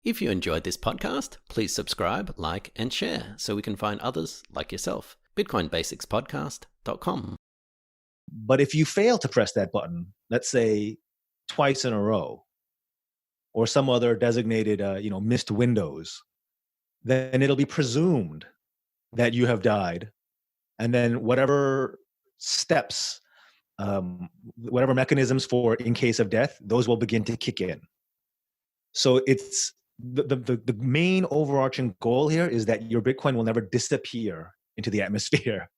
If you enjoyed this podcast, please subscribe, like, and share so we can find others like yourself. BitcoinBasicsPodcast.com. But if you fail to press that button, let's say twice in a row, or some other designated, missed windows, then it'll be presumed that you have died. And then whatever steps, whatever mechanisms for in case of death, those will begin to kick in. So it's the main overarching goal here is that your Bitcoin will never disappear into the atmosphere,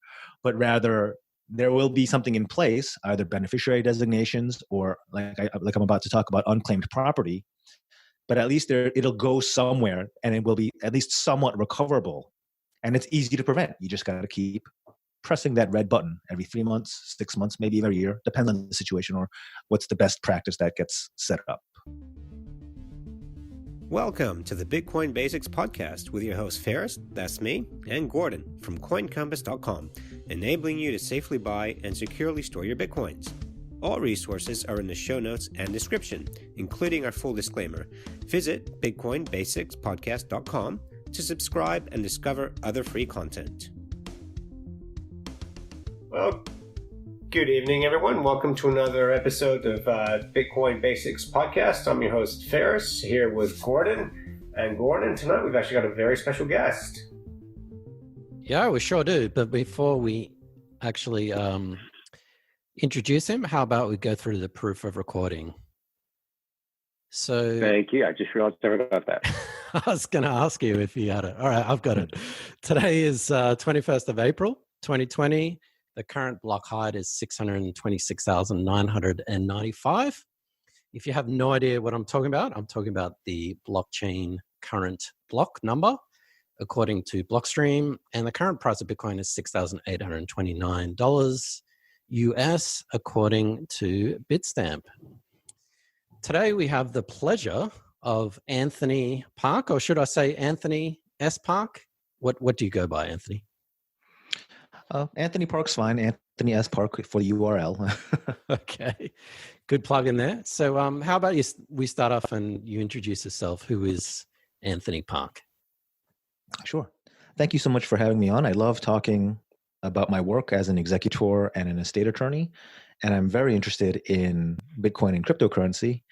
but rather there will be something in place, either beneficiary designations or like I'm about to talk about, unclaimed property. But at least it'll go somewhere and it will be at least somewhat recoverable. And it's easy to prevent. You just got to keep pressing that red button every 3 months, 6 months, maybe every year, depends on the situation or what's the best practice that gets set up. Welcome to the Bitcoin Basics Podcast with your host Ferris, that's me, and Gordon from CoinCompass.com, enabling you to safely buy and securely store your Bitcoins. All resources are in the show notes and description, including our full disclaimer. Visit BitcoinBasicsPodcast.com to subscribe and discover other free content. Well, good evening, everyone. Welcome to another episode of Bitcoin Basics Podcast. I'm your host, Ferris, here with Gordon. And Gordon, tonight we've actually got a very special guest. Yeah, we sure do. But before we actually introduce him, how about we go through the proof of recording? So thank you. I just realized I forgot that. I was going to ask you if you had it. All right, I've got it. Today is 21st of April, 2020. The current block height is 626,995. If you have no idea what I'm talking about the blockchain current block number, according to Blockstream, and the current price of Bitcoin is $6,829 US, according to Bitstamp. Today we have the pleasure of Anthony Park, or should I say Anthony S. Park? What do you go by, Anthony? Anthony Park's fine. Anthony S. Park for the URL. Okay, good plug in there. So how about we start off and you introduce yourself. Who is Anthony Park? Sure. Thank you so much for having me on. I love talking about my work as an executor and an estate attorney, and I'm very interested in Bitcoin and cryptocurrency.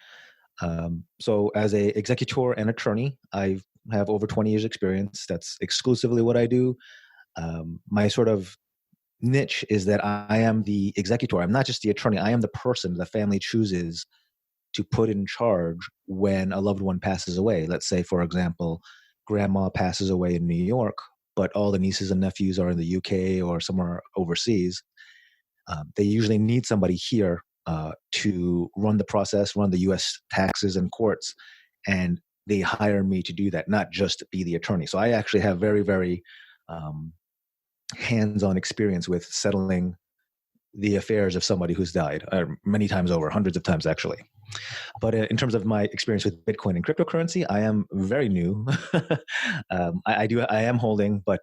So as a executor and attorney, I have over 20 years experience. That's exclusively what I do. My sort of niche is that I am the executor. I'm not just the attorney. I am the person the family chooses to put in charge when a loved one passes away. Let's say, for example, grandma passes away in New York, but all the nieces and nephews are in the UK or somewhere overseas. They usually need somebody here to run the process, run the US taxes and courts, and they hire me to do that, not just be the attorney. So I actually have very, very hands-on experience with settling the affairs of somebody who's died many times over, hundreds of times actually. But in terms of my experience with Bitcoin and cryptocurrency, I am very new. I am holding, but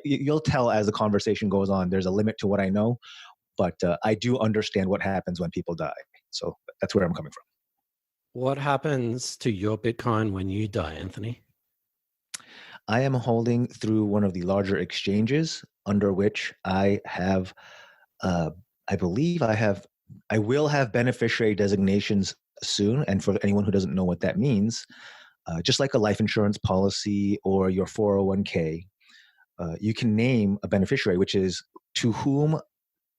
you'll tell as the conversation goes on. There's a limit to what I know, but I do understand what happens when people die. So that's where I'm coming from. What happens to your Bitcoin when you die, Anthony? I am holding through one of the larger exchanges under which I have, I will have beneficiary designations soon. And for anyone who doesn't know what that means, just like a life insurance policy or your 401k, you can name a beneficiary, which is to whom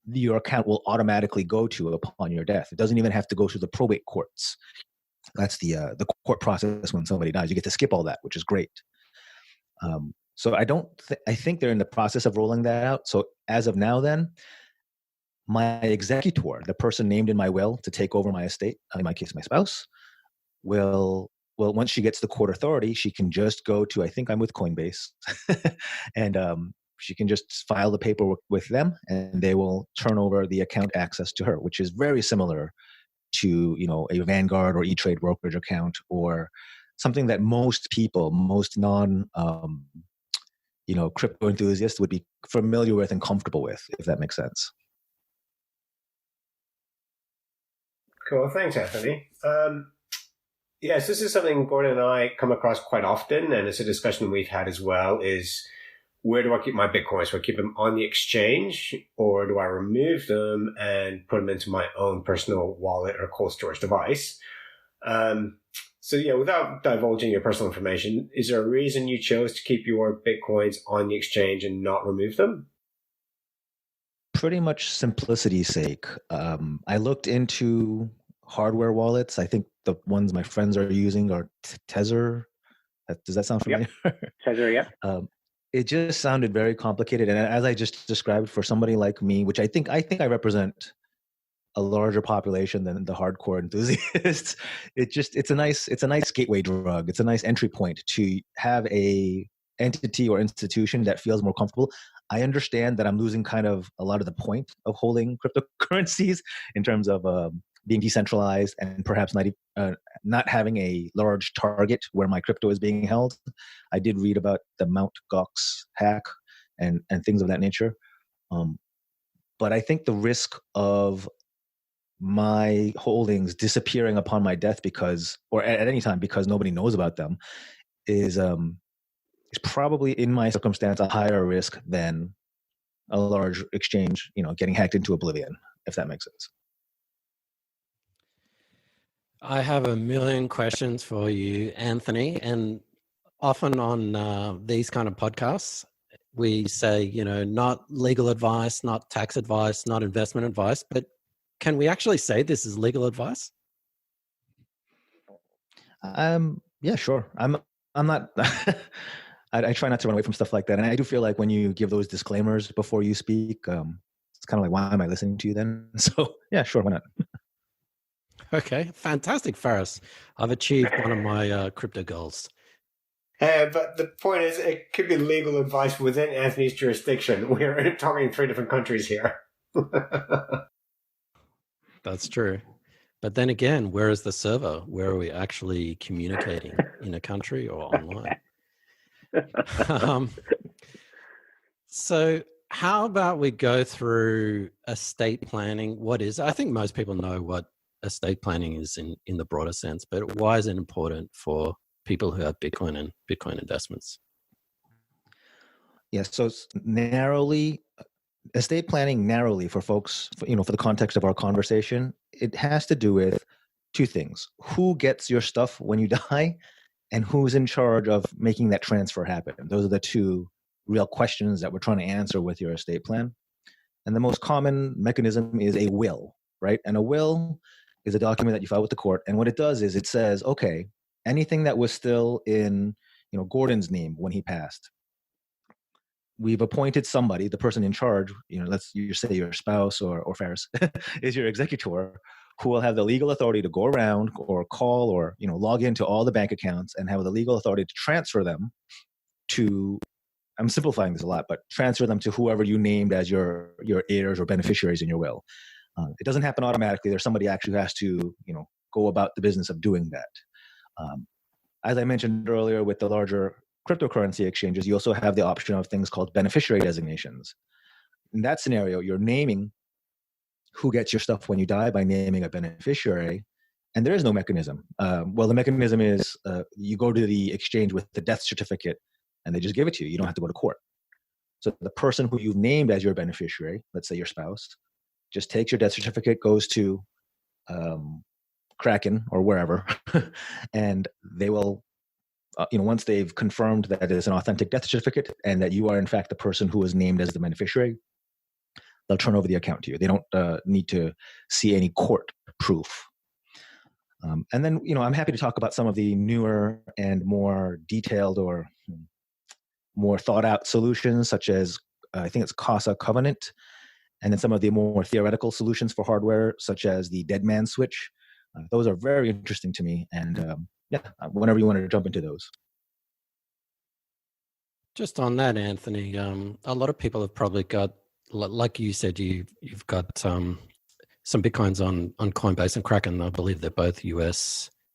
your account will automatically go to upon your death. It doesn't even have to go through the probate courts. That's the court process when somebody dies. You get to skip all that, which is great. So I think they're in the process of rolling that out. So as of now, then, my executor, the person named in my will to take over my estate, in my case, my spouse, will, once she gets the court authority, she can just go to, I think I'm with Coinbase, and she can just file the paperwork with them, and they will turn over the account access to her, which is very similar to, a Vanguard or E-Trade brokerage account, or something that most people, most non, crypto enthusiasts would be familiar with and comfortable with, if that makes sense. Cool. Thanks, Anthony. Yes, this is something Gordon and I come across quite often, and it's a discussion we've had as well, is where do I keep my Bitcoins? Do I keep them on the exchange, or do I remove them and put them into my own personal wallet or cold storage device? So yeah, without divulging your personal information, is there a reason you chose to keep your Bitcoins on the exchange and not remove them? Pretty much simplicity's sake. I looked into hardware wallets. I think the ones my friends are using are Tether. Does that sound familiar? Yep. Tether, yeah. It just sounded very complicated, and as I just described, for somebody like me, which I think I represent a larger population than the hardcore enthusiasts, it's a nice gateway drug. It's a nice entry point to have a entity or institution that feels more comfortable. I understand that I'm losing kind of a lot of the point of holding cryptocurrencies in terms of being decentralized and perhaps not having a large target where my crypto is being held. I did read about the Mt. Gox hack and things of that nature. But I think the risk of my holdings disappearing upon my death or at any time because nobody knows about them is probably, in my circumstance, a higher risk than a large exchange, getting hacked into oblivion, if that makes sense. I have a million questions for you, Anthony. And often on these kind of podcasts, we say, not legal advice, not tax advice, not investment advice, but can we actually say this is legal advice? Yeah, sure. I'm not. I try not to run away from stuff like that, and I do feel like when you give those disclaimers before you speak, it's kind of like, why am I listening to you then? So yeah, sure, why not? Okay, fantastic, Faris. I've achieved one of my crypto goals. But the point is, it could be legal advice within Anthony's jurisdiction. We're talking 3 different countries here. That's true. But then again, where is the server? Where are we actually communicating? In a country or online? So how about we go through estate planning? What is, I think most people know what estate planning is in the broader sense, but why is it important for people who have Bitcoin and Bitcoin investments? Yes. So estate planning narrowly for folks, for the context of our conversation, it has to do with 2 things: who gets your stuff when you die, and who's in charge of making that transfer happen. Those are the 2 real questions that we're trying to answer with your estate plan. And the most common mechanism is a will, right? And a will is a document that you file with the court. And what it does is it says, okay, anything that was still in, Gordon's name when he passed, we've appointed somebody, the person in charge, let's say your spouse or Faris is your executor, who will have the legal authority to go around or call or, log into all the bank accounts and have the legal authority to transfer them to, I'm simplifying this a lot, but transfer them to whoever you named as your heirs or beneficiaries in your will. It doesn't happen automatically. There's somebody actually who has to, go about the business of doing that. As I mentioned earlier, with the larger cryptocurrency exchanges, you also have the option of things called beneficiary designations. In that scenario, you're naming who gets your stuff when you die by naming a beneficiary, and there is no mechanism. Well, the mechanism is you go to the exchange with the death certificate, and they just give it to you. You don't have to go to court. So the person who you've named as your beneficiary, let's say your spouse, just takes your death certificate, goes to Kraken or wherever, and they will, once they've confirmed that it is an authentic death certificate and that you are in fact the person who is named as the beneficiary, they'll turn over the account to you. They don't need to see any court proof. And then, I'm happy to talk about some of the newer and more detailed or more thought out solutions, such as I think it's Casa Covenant, and then some of the more theoretical solutions for hardware, such as the Dead Man Switch. Those are very interesting to me. And whenever you want to jump into those. Just on that, Anthony, a lot of people have probably got, like you said, you've got some Bitcoins on Coinbase and Kraken. I believe they're both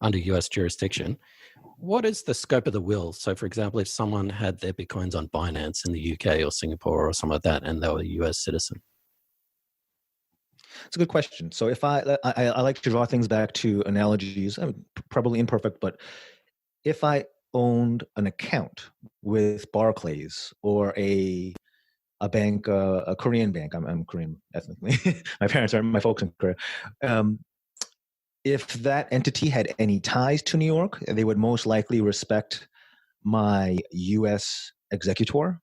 under US jurisdiction. What is the scope of the will? So, for example, if someone had their Bitcoins on Binance in the UK or Singapore or something like that, and they were a US citizen. It's a good question. So if I like to draw things back to analogies, probably imperfect, but if I owned an account with Barclays or a bank, a Korean bank, I'm Korean ethnically. My folks in Korea. If that entity had any ties to New York, they would most likely respect my U.S. executor.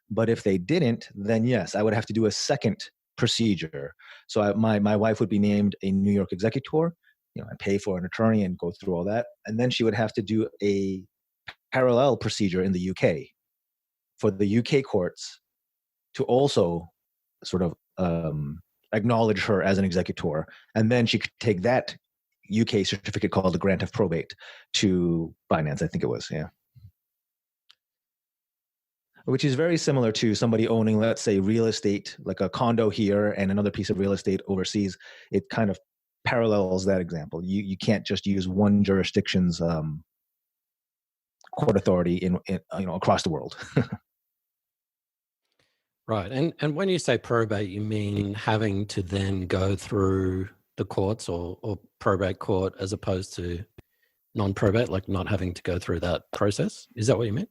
But if they didn't, then yes, I would have to do a second procedure. So my wife would be named a New York executor. I pay for an attorney and go through all that, and then she would have to do a parallel procedure in the UK for the UK courts to also sort of acknowledge her as an executor, and then she could take that UK certificate called the grant of probate to Binance, I think it was, yeah. Which is very similar to somebody owning, let's say, real estate, like a condo here and another piece of real estate overseas. It kind of parallels that example. You can't just use one jurisdiction's court authority in across the world. Right. And when you say probate, you mean having to then go through the courts or probate court as opposed to non-probate, like not having to go through that process? Is that what you meant?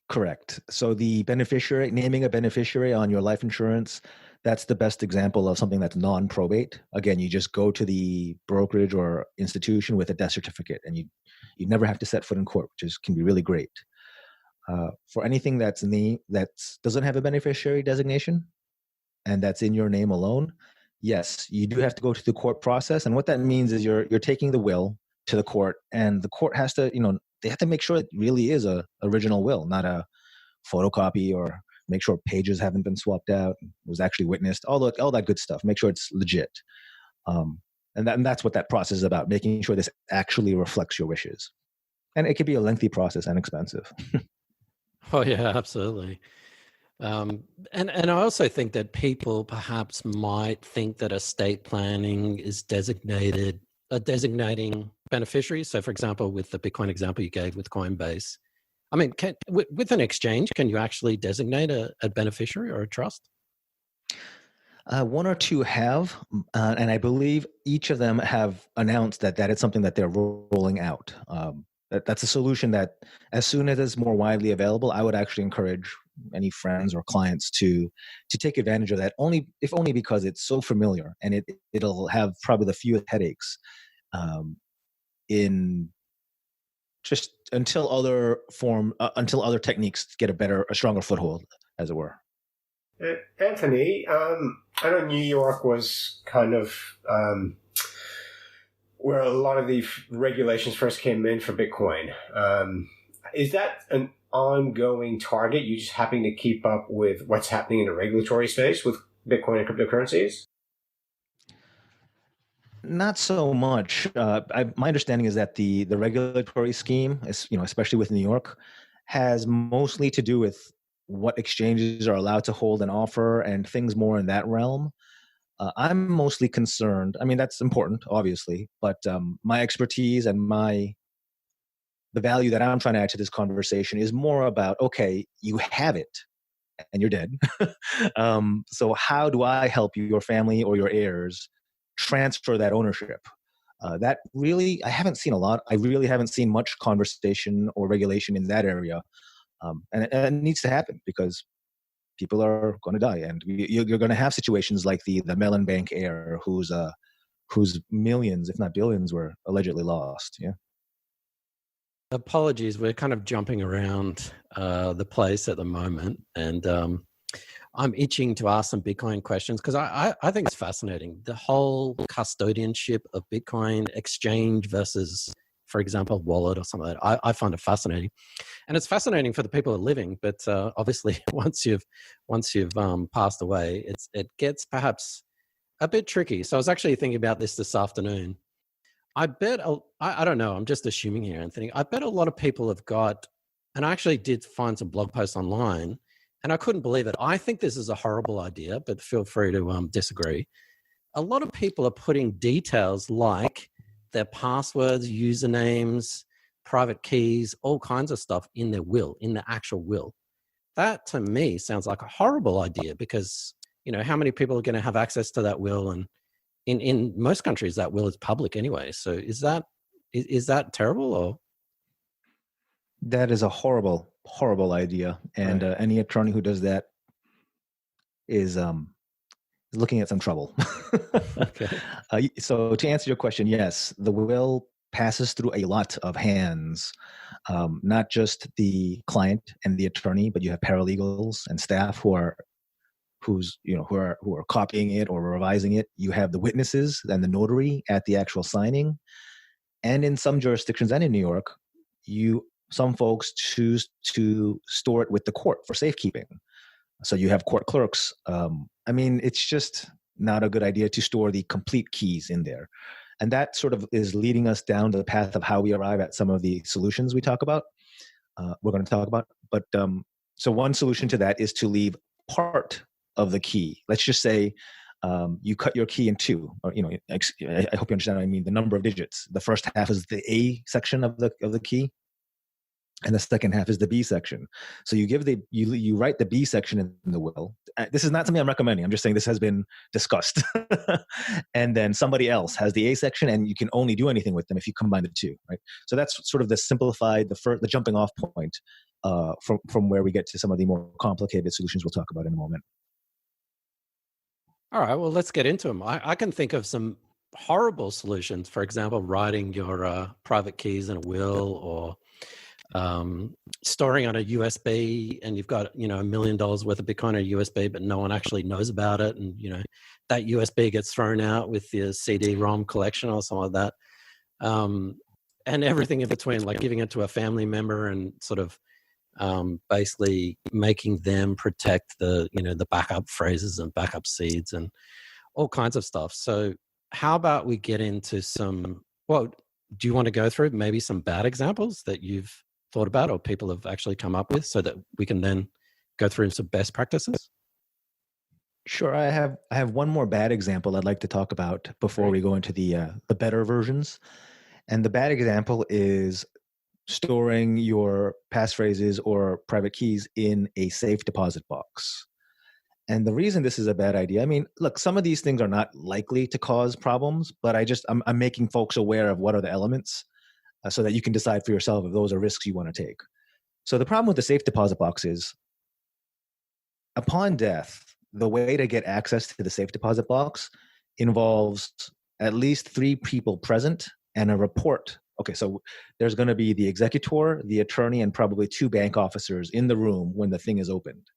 Correct. So the beneficiary, naming a beneficiary on your life insurance, that's the best example of something that's non-probate. Again, you just go to the brokerage or institution with a death certificate, and you never have to set foot in court, which can be really great. For anything that doesn't have a beneficiary designation and that's in your name alone, yes, you do have to go to the court process. And what that means is you're taking the will to the court, and the court has to, they have to make sure it really is a original will, not a photocopy, or make sure pages haven't been swapped out, was actually witnessed, all that good stuff. Make sure it's legit. And that's what that process is about, making sure this actually reflects your wishes. And it could be a lengthy process and expensive. Oh, yeah, absolutely. And I also think that people perhaps might think that estate planning is designating beneficiaries. So, for example, with the Bitcoin example you gave with Coinbase, I mean, with an exchange, can you actually designate a beneficiary or a trust? One or two have, and I believe each of them have announced that is something that they're rolling out. That's a solution that, as soon as it's more widely available, I would actually encourage any friends or clients to take advantage of that. If only because it's so familiar, and it'll have probably the fewest headaches in just until other techniques get a stronger foothold, as it were. Anthony, I know New York was kind of where a lot of the regulations first came in for Bitcoin. Is that an ongoing target? You just having to keep up with what's happening in the regulatory space with Bitcoin and cryptocurrencies? Not so much. My understanding is that the regulatory scheme, especially with New York, has mostly to do with what exchanges are allowed to hold and offer, and things more in that realm. I'm mostly concerned. I mean, that's important, obviously, but my expertise and the value that I'm trying to add to this conversation is more about, okay, you have it and you're dead. So how do I help you, your family or your heirs, transfer that ownership? That really, I haven't seen a lot. I really haven't seen much conversation or regulation in that area. And it needs to happen, because people are going to die, and you're going to have situations like the Mellon Bank heir whose millions, if not billions, were allegedly lost. Yeah. Apologies, we're kind of jumping around the place at the moment, and I'm itching to ask some Bitcoin questions, because I think it's fascinating, the whole custodianship of Bitcoin, exchange versus, for example, wallet or something like that. I find it fascinating, and it's fascinating for the people who are living. But obviously, once you've passed away, it gets perhaps a bit tricky. So I was actually thinking about this afternoon. I bet I don't know. I'm just assuming here, Anthony. I bet a lot of people have got, and I actually did find some blog posts online, and I couldn't believe it. I think this is a horrible idea, but feel free to disagree. A lot of people are putting details like their passwords, usernames, private keys, all kinds of stuff in their will, in the actual will. That to me sounds like a horrible idea, because how many people are going to have access to that will? And in most countries, that will is public anyway. So is that terrible or? That is a horrible, horrible idea. And Right. any attorney who does that is looking at some trouble. Okay. So to answer your question, yes, the will passes through a lot of hands, not just the client and the attorney, but you have paralegals and staff who are copying it or revising it. You have the witnesses and the notary at the actual signing. And in some jurisdictions and in New York, some folks choose to store it with the court for safekeeping. So you have court clerks. It's just not a good idea to store the complete keys in there. And that sort of is leading us down the path of how we arrive at some of the solutions we're going to talk about. But so one solution to that is to leave part of the key. Let's just say you cut your key in two, or I hope you understand what I mean. The number of digits. The first half is the A section of the key, and the second half is the B section. So you write the B section in the will. This is not something I'm recommending. I'm just saying this has been discussed. And then somebody else has the A section, and you can only do anything with them if you combine the two, right? So that's sort of the simplified, the jumping off point from where we get to some of the more complicated solutions we'll talk about in a moment. All right, well, let's get into them. I can think of some horrible solutions. For example, writing your private keys in a will, or storing on a USB, and you've got $1 million worth of Bitcoin on a USB, but no one actually knows about it, and that USB gets thrown out with your CD-ROM collection or something like that, and everything in between, like giving it to a family member and sort of basically making them protect the backup phrases and backup seeds and all kinds of stuff. So how about we get into do you want to go through maybe some bad examples that you've thought about or people have actually come up with, so that we can then go through some best practices? Sure. I have one more bad example I'd like to talk about before we go into the better versions. And the bad example is storing your passphrases or private keys in a safe deposit box. And the reason this is a bad idea, look, some of these things are not likely to cause problems, but I'm making folks aware of what are the elements so that you can decide for yourself if those are risks you want to take. So the problem with the safe deposit box is, upon death, the way to get access to the safe deposit box involves at least 3 people present and a report. Okay, so there's going to be the executor, the attorney, and probably 2 bank officers in the room when the thing is opened.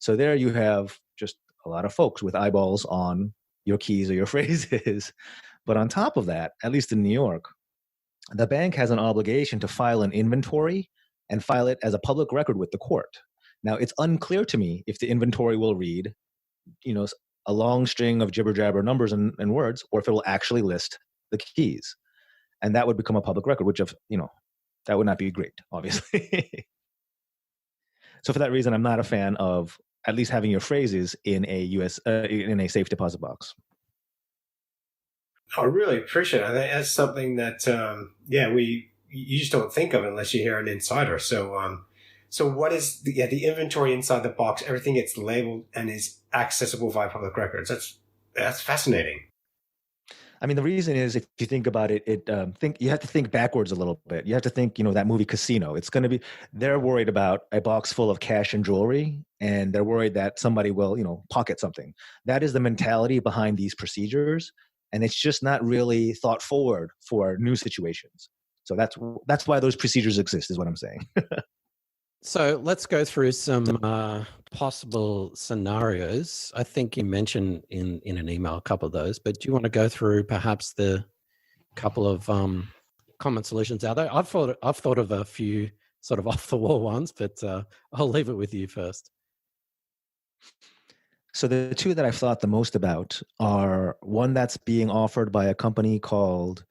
So there you have just a lot of folks with eyeballs on your keys or your phrases. But on top of that, at least in New York, the bank has an obligation to file an inventory and file it as a public record with the court. Now, it's unclear to me if the inventory will read, a long string of jibber-jabber numbers and words, or if it will actually list the keys. And that would become a public record, which that would not be great, obviously. So for that reason, I'm not a fan of at least having your phrases in a safe deposit box. I really appreciate it. I think that's something that, you just don't think of unless you hear an insider. So what is the inventory inside the box? Everything gets labeled and is accessible via public records. That's fascinating. The reason is, if you think about it, you have to think backwards a little bit. You have to think, that movie Casino. It's going to be, they're worried about a box full of cash and jewelry, and they're worried that somebody will, pocket something. That is the mentality behind these procedures, and it's just not really thought forward for new situations. So that's why those procedures exist, is what I'm saying. So let's go through some possible scenarios. I think you mentioned in an email a couple of those, but do you want to go through perhaps the couple of common solutions out there? I've thought of a few sort of off the wall ones, but I'll leave it with you first. So the 2 that I've thought the most about are one that's being offered by a company called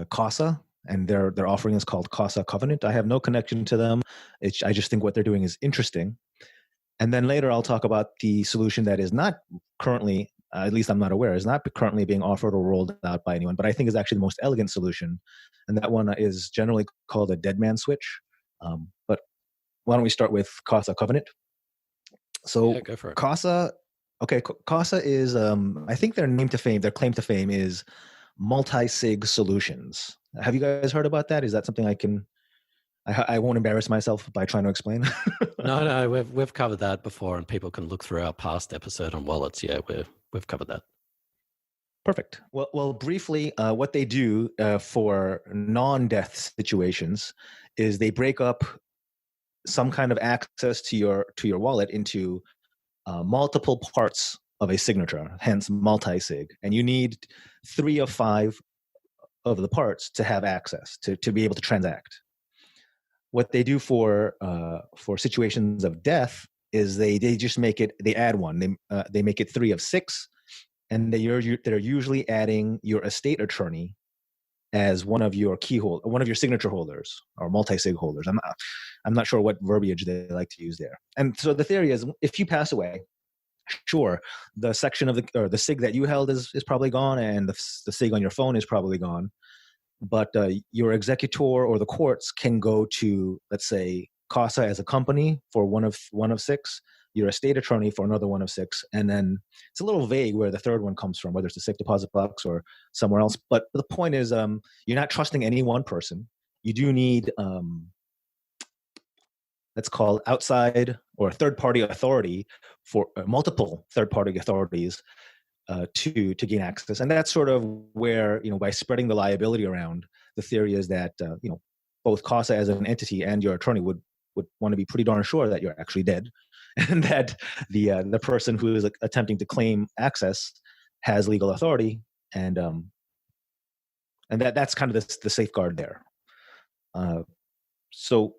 Casa. And their offering is called Casa Covenant. I have no connection to them. I just think what they're doing is interesting. And then later I'll talk about the solution that is not currently, at least I'm not aware, is not currently being offered or rolled out by anyone, but I think is actually the most elegant solution. And that one is generally called a dead man switch. But why don't we start with Casa Covenant? So Yeah, go for it. Casa, Okay, Casa is, I think their claim to fame is multi-sig solutions. Have you guys heard about that? Is that something I won't embarrass myself by trying to explain? No, we've covered that before, and people can look through our past episode on wallets. Yeah, we've covered that. Perfect. Well, briefly, what they do for non-death situations is they break up some kind of access to your wallet into multiple parts of a signature, hence multi-sig, and you need 3 of 5 of the parts to have access to be able to transact. What they do for situations of death is they just they add one. They make it 3 of 6, and they're usually adding your estate attorney as one of your one of your signature holders or multi-sig holders. I'm not sure what verbiage they like to use there. And so the theory is, if you pass away, sure, the section of the sig that you held is probably gone, and the sig on your phone is probably gone. But your executor or the courts can go to, let's say, Casa as a company for one of 6, your estate attorney for another one of 6, and then it's a little vague where the third one comes from, whether it's the safe deposit box or somewhere else. But the point is, you're not trusting any one person. You do need that's called outside or third-party authority for multiple third-party authorities to gain access. And that's sort of where, by spreading the liability around, the theory is that both Casa as an entity and your attorney would want to be pretty darn sure that you're actually dead, and that the person who is attempting to claim access has legal authority, and that's kind of the safeguard there. So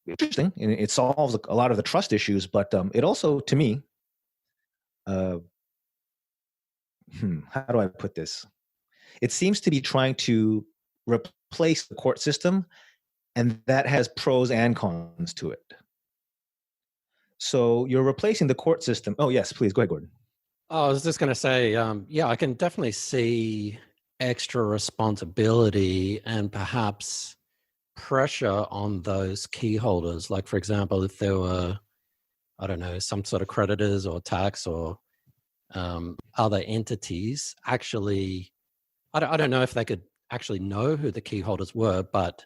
interesting, and it solves a lot of the trust issues, but it also, to me, how do I put this? It seems to be trying to replace the court system, and that has pros and cons to it. So you're replacing the court system. Oh, yes, please, go ahead, Gordon. I was just going to say, yeah, I can definitely see extra responsibility and perhaps pressure on those key holders. Like, for example, if there were, I don't know, some sort of creditors or tax or other entities, actually, I don't know if they could actually know who the key holders were, but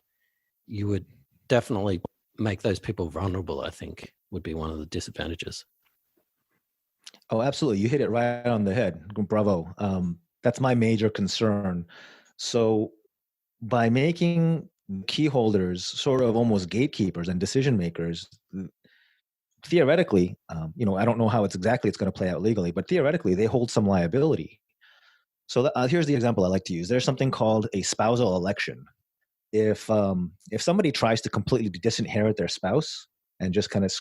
you would definitely make those people vulnerable, I think, would be one of the disadvantages. Oh, absolutely. You hit it right on the head. Bravo. That's my major concern. So by making key holders sort of almost gatekeepers and decision makers, theoretically, I don't know how it's going to play out legally, but theoretically, they hold some liability. So here's the example I like to use. There's something called a spousal election. If somebody tries to completely disinherit their spouse and just kind of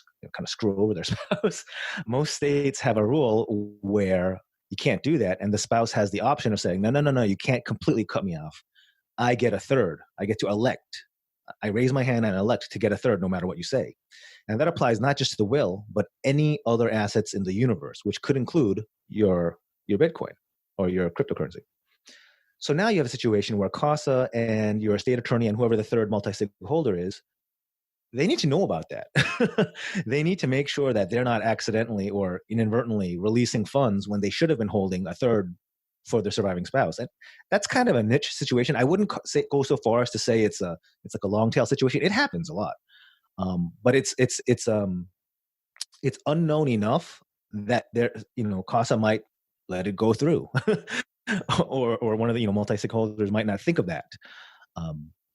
screw over their spouse, most states have a rule where you can't do that, and the spouse has the option of saying, no, you can't completely cut me off. I get a third. I get to elect. I raise my hand and elect to get a third no matter what you say. And that applies not just to the will, but any other assets in the universe, which could include your Bitcoin or your cryptocurrency. So now you have a situation where Casa and your estate attorney and whoever the third multi-sig holder is, they need to know about that. They need to make sure that they're not accidentally or inadvertently releasing funds when they should have been holding a third for their surviving spouse. And that's kind of a niche situation. I wouldn't go so far as to say it's like a long tail situation. It happens a lot, but it's unknown enough that Casa might let it go through, or one of the multi-sig holders might not think of that.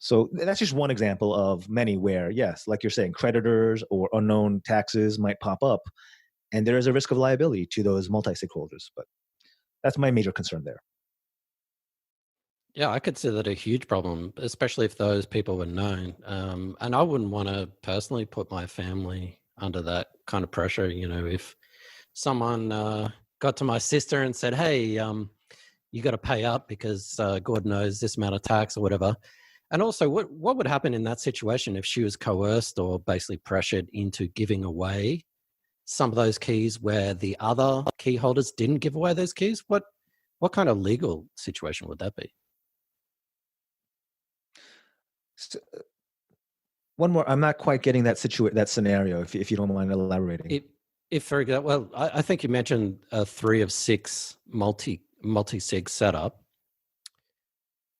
So that's just one example of many where, yes, like you're saying, creditors or unknown taxes might pop up, and there is a risk of liability to those multi-sig holders. But that's my major concern there. Yeah, I consider that a huge problem, especially if those people were known. And I wouldn't want to personally put my family under that kind of pressure. If someone got to my sister and said, hey, you got to pay up because God knows this amount of tax or whatever. And also, what would happen in that situation if she was coerced or basically pressured into giving away some of those keys where the other key holders didn't give away those keys? What kind of legal situation would that be? So, one more. I'm not quite getting that scenario. If you don't mind elaborating. if for example, well, I think you mentioned a 3 of 6 multi-sig setup.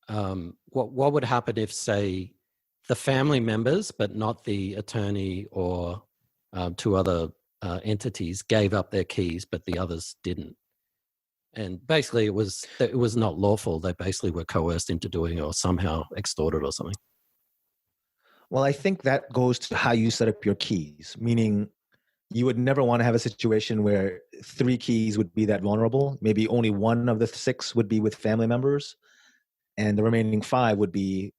What would happen if, say, the family members, but not the attorney or 2 other entities, gave up their keys, but the others didn't? And basically, it was not lawful. They basically were coerced into doing it, or somehow extorted or something. Well, I think that goes to how you set up your keys, meaning you would never want to have a situation where 3 keys would be that vulnerable. Maybe only 1 of the 6 would be with family members, and the remaining 5 would be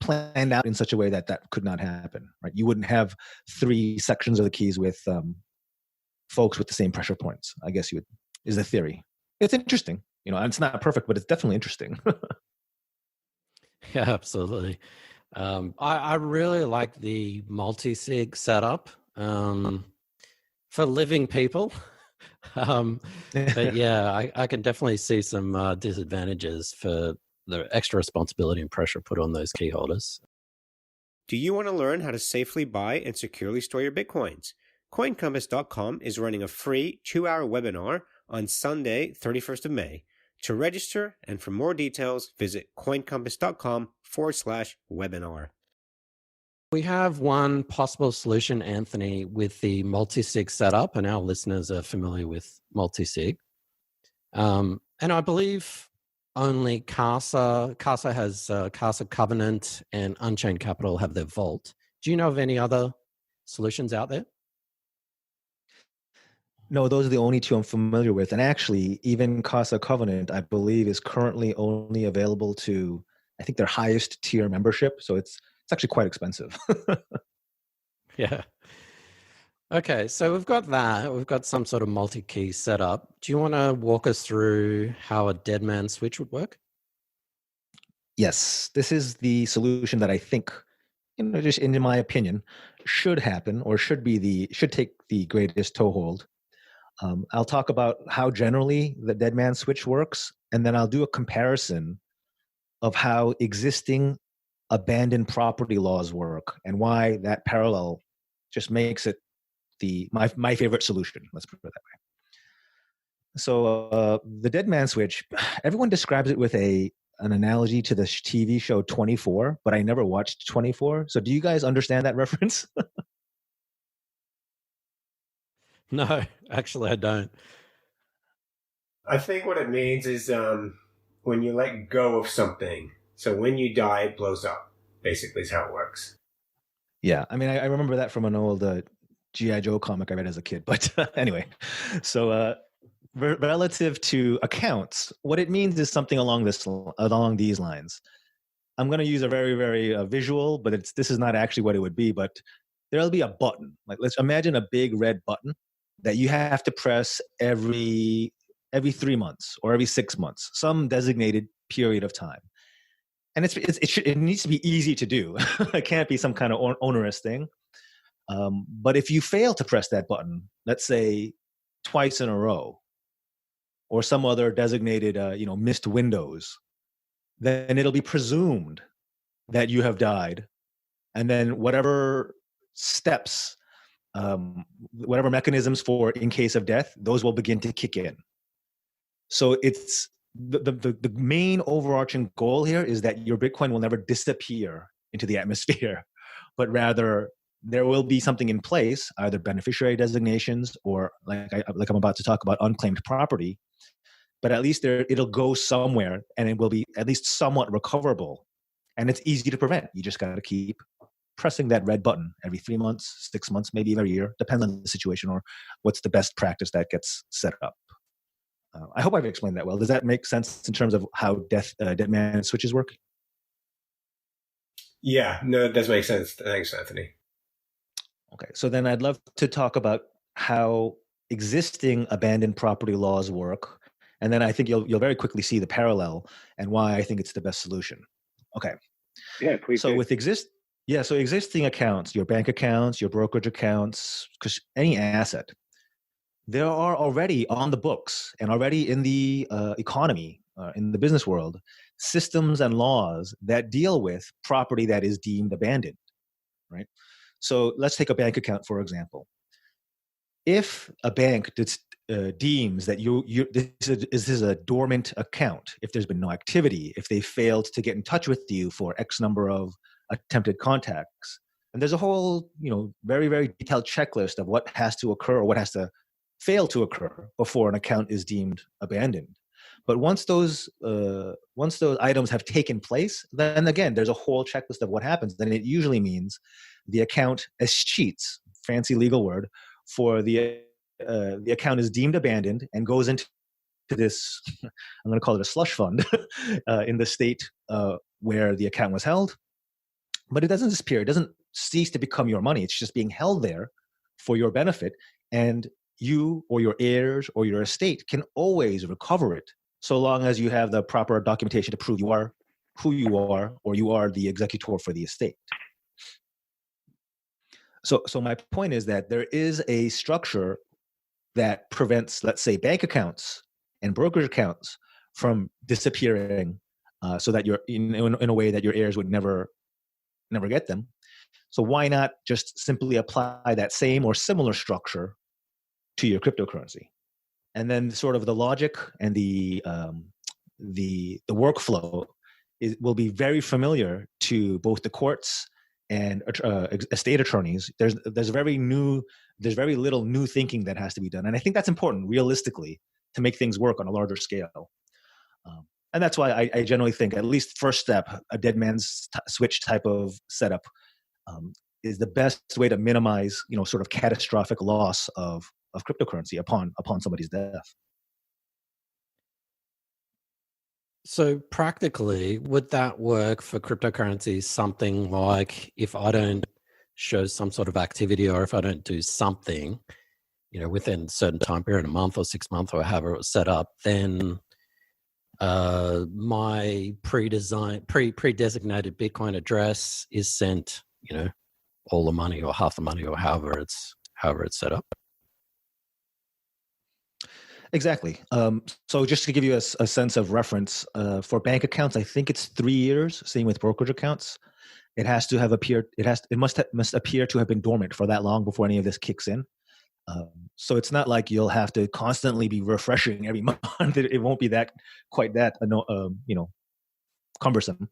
planned out in such a way that that could not happen, right? You wouldn't have 3 sections of the keys with folks with the same pressure points, I guess is the theory. It's interesting. It's not perfect, but it's definitely interesting. Yeah, absolutely. I really like the multi-sig setup for living people. But yeah, I can definitely see some disadvantages for the extra responsibility and pressure put on those key holders. Do you want to learn how to safely buy and securely store your Bitcoins? CoinCompass.com is running a free 2-hour webinar on Sunday, 31st of May. To register and for more details, visit CoinCompass.com/webinar. We have one possible solution, Anthony, with the multi-sig setup, and our listeners are familiar with multi-sig. And I believe only Casa has Casa Covenant, and Unchained Capital have their Vault. Do you know of any other solutions out there? No, those are the only 2 I'm familiar with. And actually, even Casa Covenant, I believe, is currently only available to, I think, their highest tier membership. So it's actually quite expensive. Yeah. Okay, so we've got that. We've got some sort of multi-key setup. Do you want to walk us through how a dead man switch would work? Yes, this is the solution that I think, just in my opinion, should happen or should take the greatest toehold. I'll talk about how generally the dead man switch works, and then I'll do a comparison of how existing abandoned property laws work and why that parallel just makes it my favorite solution. Let's put it that way. So the dead man switch, everyone describes it with an analogy to the TV show 24, but I never watched 24. So do you guys understand that reference? No, actually, I don't. I think what it means is when you let go of something. So when you die, it blows up, basically is how it works. Yeah, I mean, I remember that from an old G.I. Joe comic I read as a kid. But anyway, so relative to accounts, what it means is something along these lines. I'm going to use a very, very visual, but this is not actually what it would be. But there'll be a button. Like, let's imagine a big red button that you have to press every 3 months or every 6 months, some designated period of time. And it needs to be easy to do. It can't be some kind of onerous thing. But if you fail to press that button, let's say twice in a row, or some other designated missed windows, then it'll be presumed that you have died, and then whatever steps, whatever mechanisms for in case of death, those will begin to kick in. So it's the main overarching goal here is that your Bitcoin will never disappear into the atmosphere, but rather there will be something in place, either beneficiary designations or like I'm about to talk about, unclaimed property. But at least it'll go somewhere, and it will be at least somewhat recoverable, and it's easy to prevent. You just got to keep pressing that red button every 3 months, 6 months, maybe even a year, depends on the situation or what's the best practice that gets set up. I hope I've explained that well. Does that make sense in terms of how dead man switches work? Yeah, no, it does make sense. Thanks, Anthony. Okay, so then I'd love to talk about how existing abandoned property laws work, and then I think you'll very quickly see the parallel and why I think it's the best solution. Okay. Yeah, please. So do. so existing accounts, your bank accounts, your brokerage accounts, because any asset, there are already on the books and already in the economy, in the business world, systems and laws that deal with property that is deemed abandoned, right? So let's take a bank account, for example. if a bank deems that this is a dormant account, if there's been no activity, if they failed to get in touch with you for X number of attempted contacts, and there's a whole, very, very detailed checklist of what has to occur or what has to fail to occur before an account is deemed abandoned. But once those items have taken place, then again, there's a whole checklist of what happens. Then it usually means the account escheats, fancy legal word, for the account is deemed abandoned and goes into this, I'm going to call it a slush fund, in the state where the account was held. But it doesn't disappear. It doesn't cease to become your money. It's just being held there for your benefit. And you or your heirs or your estate can always recover it, so long as you have the proper documentation to prove you are who you are, or you are the executor for the estate. So my point is that there is a structure that prevents, let's say, bank accounts and brokerage accounts from disappearing, so that you're in a way that your heirs would never get them. So why not just simply apply that same or similar structure to your cryptocurrency? And then sort of the logic and the workflow will be very familiar to both the courts and estate attorneys. There's very little new thinking that has to be done, and I think that's important realistically to make things work on a larger scale. And that's why I generally think, at least first step, a dead man's switch type of setup is the best way to minimize, sort of catastrophic loss of cryptocurrency upon somebody's death. So practically, would that work for cryptocurrency? Something like, if I don't show some sort of activity, or if I don't do something, within a certain time period, a month or 6 months or however it was set up, then my pre-designated Bitcoin address is sent, all the money or half the money or however it's set up. Exactly. So just to give you a sense of reference, for bank accounts, I think it's 3 years. Same with brokerage accounts. It has to have appeared. It must appear to have been dormant for that long before any of this kicks in. So it's not like you'll have to constantly be refreshing every month. It won't be quite that cumbersome.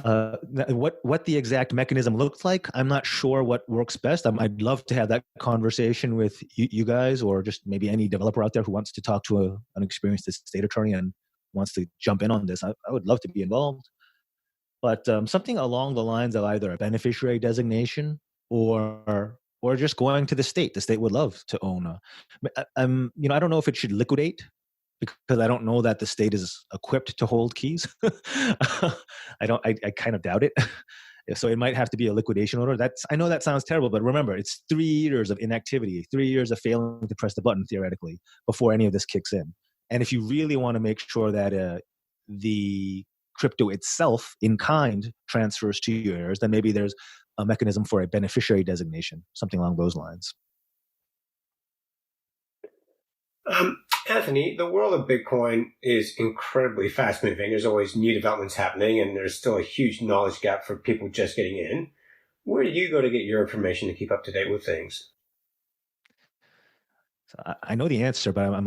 What the exact mechanism looks like, I'm not sure what works best. I'd love to have that conversation with you guys, or just maybe any developer out there who wants to talk to an experienced estate attorney and wants to jump in on this. I would love to be involved. But something along the lines of either a beneficiary designation or just going to the state. The state would love to own. I don't know if it should liquidate, because I don't know that the state is equipped to hold keys. I kind of doubt it. So it might have to be a liquidation order. I know that sounds terrible, but remember, it's 3 years of inactivity, 3 years of failing to press the button theoretically before any of this kicks in. And if you really want to make sure that the crypto itself in kind transfers to your heirs, then maybe there's a mechanism for a beneficiary designation, something along those lines. Anthony, the world of Bitcoin is incredibly fast moving. There's always new developments happening, and there's still a huge knowledge gap for people just getting in. Where do you go to get your information to keep up to date with things? So I know the answer, but I'm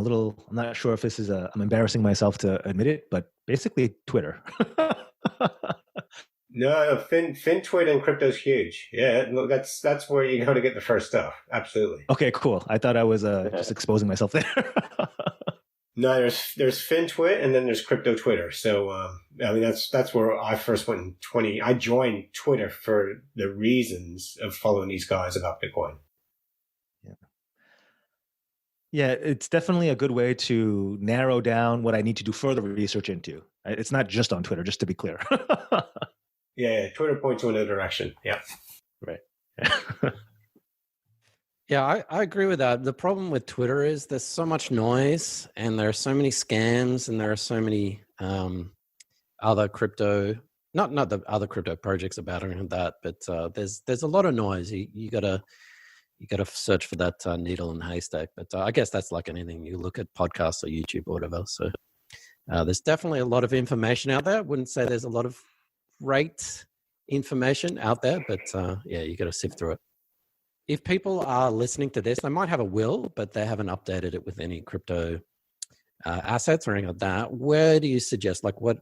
not sure if this is I'm embarrassing myself to admit it, but basically Twitter. No, FinTwit and crypto's huge. Yeah, look, that's where you go to get the first stuff. Absolutely. Okay, cool. I thought I was just exposing myself there. No, there's FinTwit and then there's Crypto Twitter. So that's where I first went in 20. I joined Twitter for the reasons of following these guys about Bitcoin. Yeah, it's definitely a good way to narrow down what I need to do further research into. It's not just on Twitter, just to be clear. Yeah, Twitter points you in a direction. Yeah. Right. Yeah, I agree with that. The problem with Twitter is there's so much noise, and there are so many scams, and there are so many other crypto, not the other crypto projects about it and that, but there's a lot of noise. You gotta search for that needle in the haystack. But I guess that's like anything. You look at podcasts or YouTube or whatever. So there's definitely a lot of information out there. I wouldn't say there's a lot of great information out there, but yeah, you got to sift through it. if people are listening to this, they might have a will, but they haven't updated it with any crypto assets or anything like that. Where do you suggest, like, what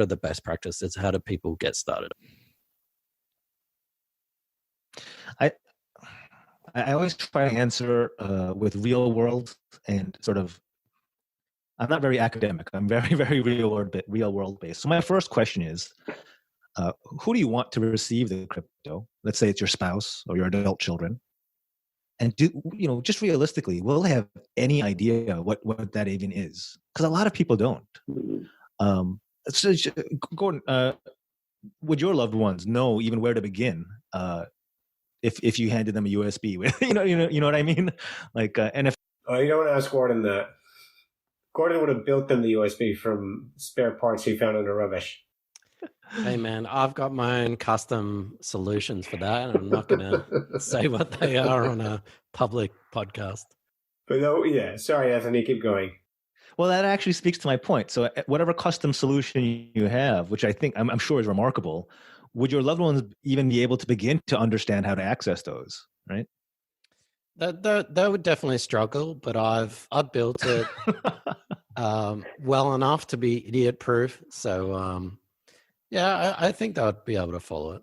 are the best practices? How do people get started? I always try to answer with real world and sort of. I'm not very academic. I'm very, very real world based. So my first question is, who do you want to receive the crypto? Let's say it's your spouse or your adult children. And just realistically, will they have any idea what that even is? Because a lot of people don't. So, Gordon, would your loved ones know even where to begin if you handed them a USB with, you know what I mean? Like, and if you don't want to ask Gordon that. Gordon would have built them the USB from spare parts he found in the rubbish. Hey man, I've got my own custom solutions for that, and I'm not going to say what they are on a public podcast. But no, yeah, sorry, Anthony, keep going. Well, that actually speaks to my point. So, whatever custom solution you have, which I think I'm sure is remarkable, would your loved ones even be able to begin to understand how to access those? Right? They would definitely struggle, but I've built it well enough to be idiot proof. So yeah, I think they would be able to follow it.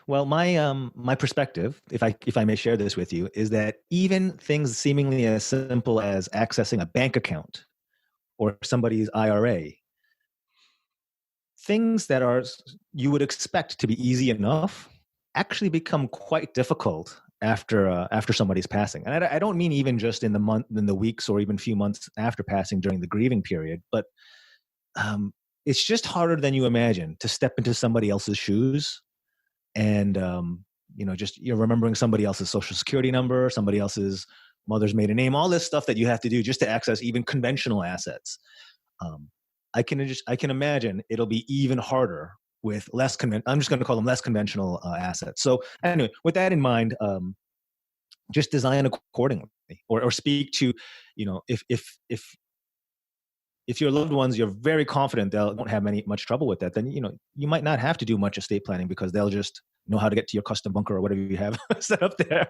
Well, my perspective, if I may share this with you, is that even things seemingly as simple as accessing a bank account or somebody's IRA, things that you would expect to be easy enough, actually become quite difficult after somebody's passing. And I don't mean even just in the weeks or even few months after passing during the grieving period, but it's just harder than you imagine to step into somebody else's shoes and you're remembering somebody else's social security number, somebody else's mother's maiden name, all this stuff that you have to do just to access even conventional assets. I can imagine it'll be even harder with I'm just going to call them less conventional assets. So anyway, with that in mind, just design accordingly, or speak to, if your loved ones, you're very confident they won't have much trouble with that, then you might not have to do much estate planning because they'll just know how to get to your custom bunker or whatever you have set up there.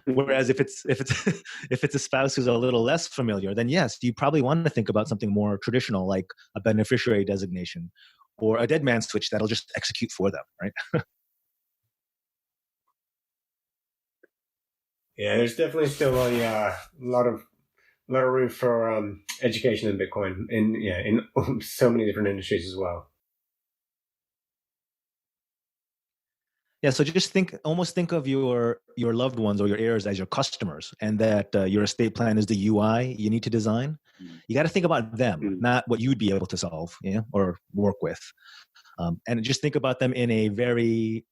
Whereas if it's a spouse who's a little less familiar, then yes, you probably want to think about something more traditional, like a beneficiary designation or a dead man switch that'll just execute for them, right? Yeah, there's definitely still a lot of room for education in Bitcoin in so many different industries as well. Yeah, so just almost think of your loved ones or your heirs as your customers, and that your estate plan is the UI you need to design. You got to think about them, not what you'd be able to solve, or work with. And just think about them in a very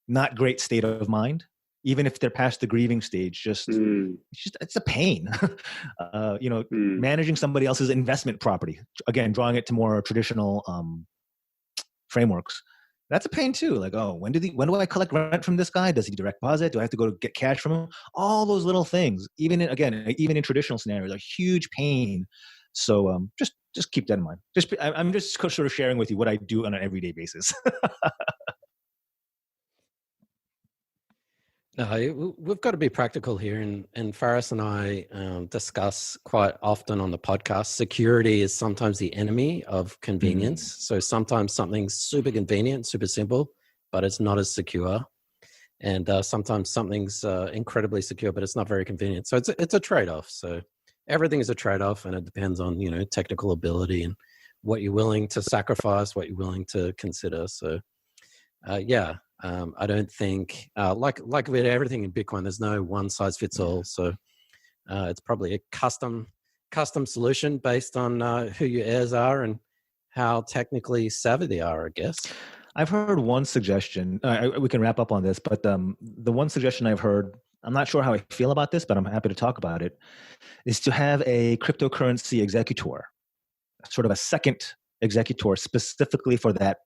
not great state of mind. Even if they're past the grieving stage, it's a pain. Managing somebody else's investment property, again, drawing it to more traditional frameworks. That's a pain too. Like, oh, when do I collect rent from this guy? Does he direct deposit? Do I have to go to get cash from him? All those little things, even in traditional scenarios, are huge pain. So just keep that in mind. I'm just sort of sharing with you what I do on an everyday basis. No, we've got to be practical here, and Faris and I discuss quite often on the podcast, security is sometimes the enemy of convenience. So sometimes something's super convenient, super simple, but it's not as secure. And sometimes something's incredibly secure, but it's not very convenient. So it's a trade-off. So everything is a trade-off, and it depends on, technical ability and what you're willing to sacrifice, what you're willing to consider. So I don't think, like with everything in Bitcoin, there's no one size fits all. So it's probably a custom solution based on who your heirs are and how technically savvy they are, I guess. I've heard one suggestion. We can wrap up on this, but the one suggestion I've heard, I'm not sure how I feel about this, but I'm happy to talk about it, is to have a cryptocurrency executor, sort of a second executor specifically for that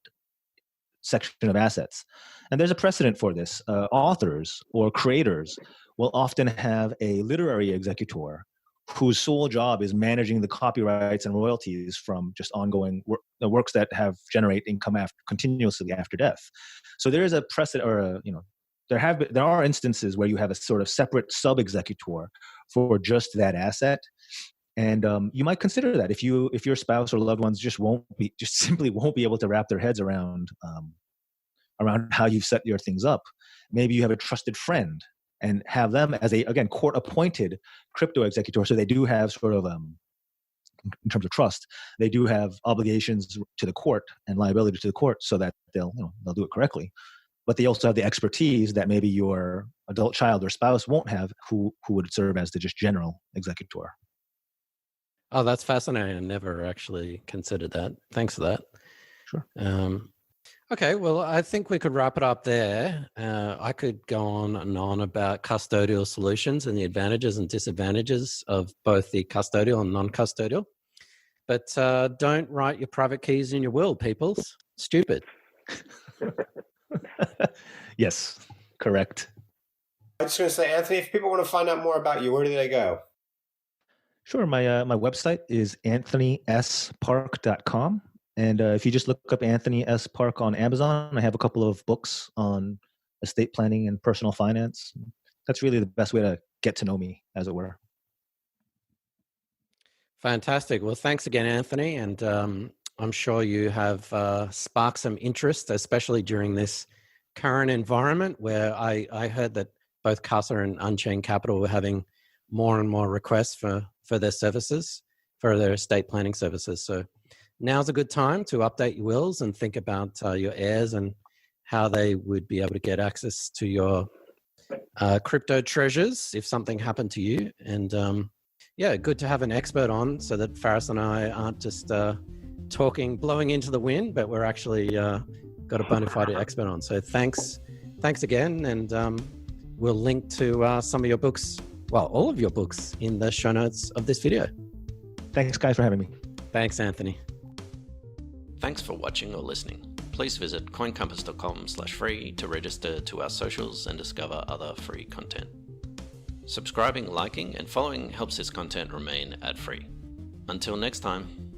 section of assets. And there's a precedent for this. Authors or creators will often have a literary executor whose sole job is managing the copyrights and royalties from just ongoing the works that generate income continuously after death. So there is a precedent, or there are instances where you have a sort of separate sub-executor for just that asset. And you might consider that if your spouse or loved ones just simply won't be able to wrap their heads around how you've set your things up. Maybe you have a trusted friend and have them as court-appointed crypto executor. So they do have sort of, in terms of trust, they do have obligations to the court and liability to the court, so that they'll do it correctly. But they also have the expertise that maybe your adult child or spouse won't have, who would serve as the just general executor. Oh, that's fascinating. I never actually considered that. Thanks for that. Sure. Okay, well, I think we could wrap it up there. I could go on and on about custodial solutions and the advantages and disadvantages of both the custodial and non-custodial. But don't write your private keys in your will, peoples. Stupid. Yes, correct. I was just going to say, Anthony, if people want to find out more about you, where do they go? Sure. My website is anthonyspark.com. And if you just look up Anthony S. Park on Amazon, I have a couple of books on estate planning and personal finance. That's really the best way to get to know me, as it were. Fantastic. Well, thanks again, Anthony. And I'm sure you have sparked some interest, especially during this current environment where I heard that both Casa and Unchained Capital were having more and more requests for their services, for their estate planning services. So now's a good time to update your wills and think about your heirs and how they would be able to get access to your crypto treasures if something happened to you. And good to have an expert on so that Faris and I aren't just blowing into the wind, but we're actually got a bona fide expert on. So thanks again. And we'll link to some of your books, well, all of your books in the show notes of this video. Thanks, guys, for having me. Thanks, Anthony. Thanks for watching or listening. Please visit coincompass.com/free to register to our socials and discover other free content. Subscribing, liking, and following helps this content remain ad-free. Until next time.